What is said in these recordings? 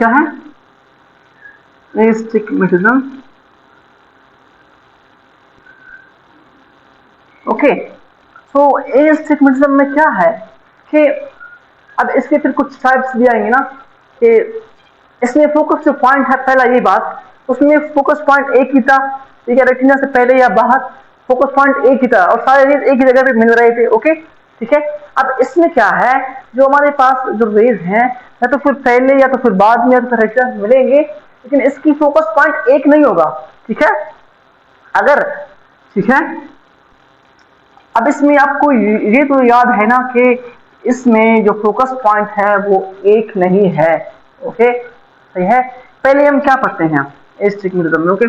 क्या है, astigmatism. Okay, तो एस्टिग्मेटिज्म में क्या है कि अब इसके फिर कुछ टाइप्स भी आएंगे ना, कि इसमें फोकस जो पॉइंट है, पहला ये बात, उसमें फोकस पॉइंट एक ही था, ठीक है, रेटिना से पहले या बाहर फोकस पॉइंट एक ही था और सारे रेज एक ही जगह पे मिल रहे थे। ओके, ठीक है। अब इसमें क्या है, जो हमारे पास जो रेज हैं, या तो फिर पहले या तो फिर बाद में या तो फिर रेटिना से मिलेंगे, लेकिन इसकी फोकस पॉइंट एक नहीं होगा, ठीक है। अगर, ठीक है, अब इसमें आपको ये तो याद है ना कि इसमें जो फोकस पॉइंट है वो एक नहीं है। ओके, सही है। पहले हम क्या पढ़ते हैं एस्टिग्मेटिज्म में, ओके,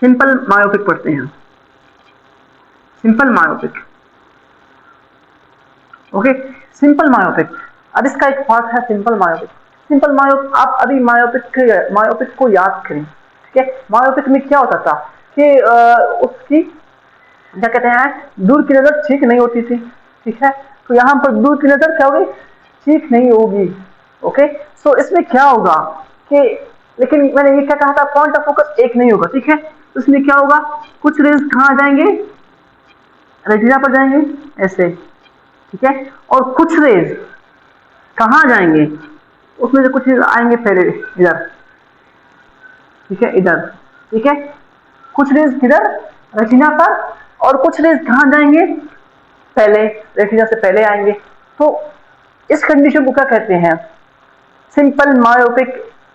सिंपल मायोपिक पढ़ते हैं, simple myopic. Okay, simple myopic. अब इसका एक पार्ट है सिंपल मायोपिक। सिंपल मायोपिक, आप अभी मायोपिक को याद करें, ठीक है। मायोपिक में क्या होता था कि उसकी क्या कहते हैं, दूर की नजर ठीक नहीं होती थी, ठीक है। तो यहाँ पर दूर की नजर क्या होगी, ठीक नहीं होगी। ओके, सो इसमें क्या होगा कि, लेकिन मैंने ये क्या कहा था, पॉइंट ऑफ फोकस एक नहीं होगा, ठीक है। तो इसमें क्या होगा, कुछ रेज कहाँ जाएंगे, रेटिना पर जाएंगे ऐसे, ठीक है, और कुछ रेज कहाँ जाएंगे, उसमें से कुछ रेज आएंगे पहले इधर, ठीक है, इधर, ठीक है। कुछ रेज किधर, रेटिना पर, और कुछ रेज कहाँ जाएंगे, पहले रेटिना से पहले आएंगे। तो इस कंडीशन को क्या कहते हैं, सिंपल मायोपिक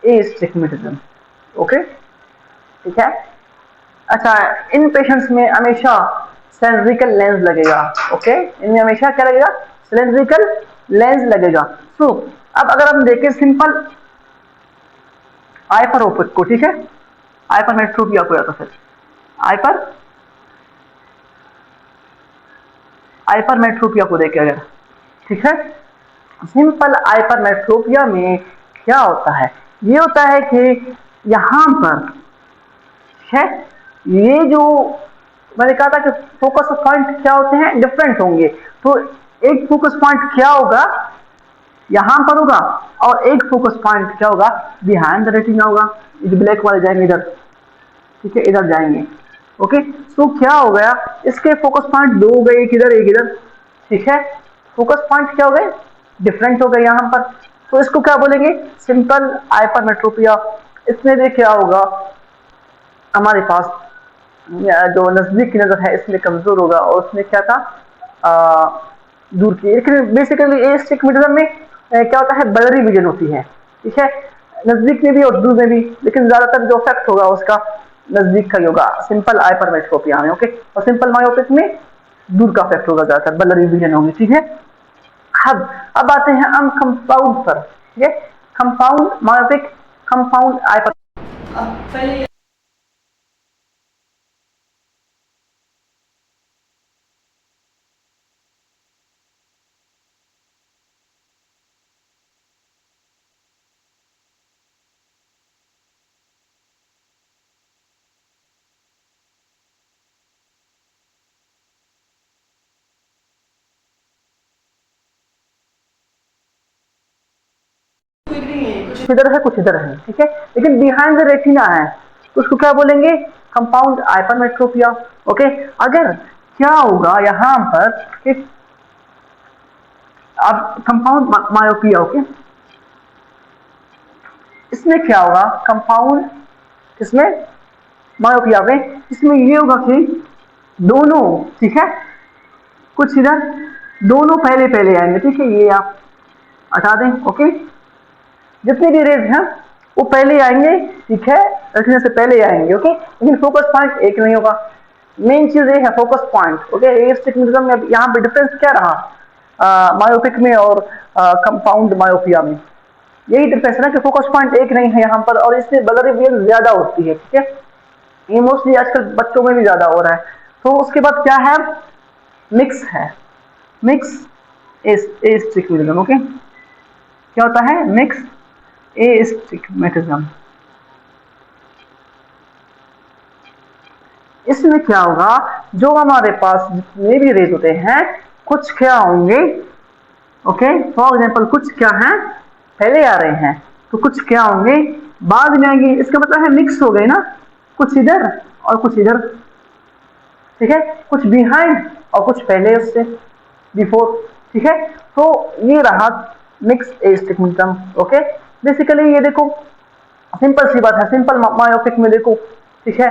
एस्टिग्मेटिज्म। ओके, ठीक है। अच्छा, इन पेशेंट्स में हमेशा सिलेंड्रिकल लेंस लगेगा। ओके, इनमें हमेशा क्या लगेगा, सिलेंड्रिकल लेंस लगेगा। सो अब अगर हम देखें सिंपल हाइपरोपिक को, ठीक है, हाइपरमेट्रोपिया को, या तो फिर हाइपरमेट्रोपिया को देखें अगर, ठीक है, सिंपल हाइपरमेट्रोपिया में क्या होता है, ये होता है कि यहां पर, ठीक है, ये जो मैंने कहा था कि फोकस पॉइंट क्या होते हैं, डिफरेंट होंगे। तो एक फोकस पॉइंट क्या होगा, यहां पर होगा, और एक फोकस पॉइंट क्या होगा, बिहाइंड द रेटिना होगा। ये ब्लैक वाले जाएंगे इधर, ठीक है, इधर जाएंगे। ओके, सो क्या हो गया, इसके फोकस पॉइंट दो हो गए, एक इधर एक इधर, ठीक है। फोकस पॉइंट क्या हो गए, डिफरेंट हो गए यहां पर। तो इसको क्या बोलेंगे, सिंपल हाइपरमेट्रोपिया। इसमें भी क्या होगा, हमारे पास जो नजदीक की नजर है इसमें कमजोर होगा, और उसमें क्या था, दूर की। लेकिन बेसिकली एस्टिग्मेटिज्म में क्या होता है, ब्लरी विजन होती है, ठीक है, नजदीक में भी और दूर में भी, लेकिन ज्यादातर जो इफेक्ट होगा उसका नजदीक का ही होगा सिंपल हाइपरमेट्रोपिया में। ओके, और सिंपल मायोपिक में दूर का इफेक्ट होगा, ज्यादातर ब्लरी विजन होगी, ठीक है। अब आते हैं हम कंपाउंड पर, ठीक है, कंपाउंड मायोपिक, कंपाउंड हाइपर। पहले कुछ इधर है कुछ इधर है, ठीक है, लेकिन बिहाइंड द रेटिना है, तो उसको क्या बोलेंगे, कंपाउंड हाइपरमेट्रोपिया। ओके, अगर क्या होगा यहां पर कि अब कंपाउंड मायोपिया, ओके, इसमें क्या होगा, कंपाउंड, इसमें मायोपिया में इसमें ये होगा कि दोनों, ठीक है, कुछ इधर, दोनों पहले पहले आएंगे, ठीक है, ये आप हटा दें। ओके, जितने भी रेज हैं वो पहले आएंगे, ठीक है, रखने से पहले आएंगे। ओके, लेकिन फोकस पॉइंट एक नहीं होगा। मेन चीज ये है फोकस पॉइंट। ओके, एस्टिग्मेटिज्म में यहाँ पे डिफरेंस क्या रहा, मायोपिक में और कंपाउंड मायोपिया में, यही डिफरेंस है ना कि फोकस पॉइंट एक नहीं है यहाँ पर, और इसमें ब्लरी विजन ज्यादा होती है, ठीक है। ये मोस्टली आजकल बच्चों में भी ज्यादा हो रहा है। तो उसके बाद क्या है, मिक्स है, मिक्स एस्टिग्मेटिज्म। ओके, क्या होता है, मिक्स एस्टिग्मेटिज्म। इसमें क्या होगा, जो हमारे पास जितने भी रेज होते हैं, कुछ क्या होंगे, ओके, फॉर एग्जांपल कुछ क्या हैं, पहले आ रहे हैं, तो कुछ क्या होंगे बाद में आएंगे, इसका मतलब है मिक्स हो गए ना, कुछ इधर और कुछ इधर, ठीक है, कुछ बिहाइंड और कुछ पहले उससे, बिफोर, ठीक है। तो ये रहा मिक्स एस्टिग्मेटम। ओके, बेसिकली ये देखो सिंपल सी बात है, सिंपल मायोपिक में देखो, ठीक है,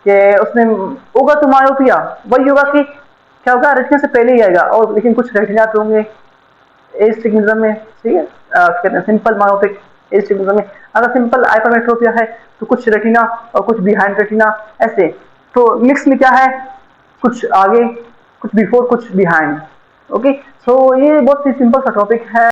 कि उसमें होगा तो मायोपिया वही होगा कि क्या होगा, रेटिना से पहले ही आएगा, और लेकिन कुछ रेटिना तो होंगे एस्टिग्मेटम में, ठीक है, कहते हैं सिंपल मायोपिक एस्टिग्मेटम में। अगर सिंपल हाइपरमेट्रोपिया है तो कुछ रेटिना और कुछ बिहाइंड रेटिना ऐसे। तो मिक्स में क्या है, कुछ आगे, कुछ बिफोर, कुछ बिहाइंड। ओके, सो ये बहुत ही सिंपल सा टॉपिक है।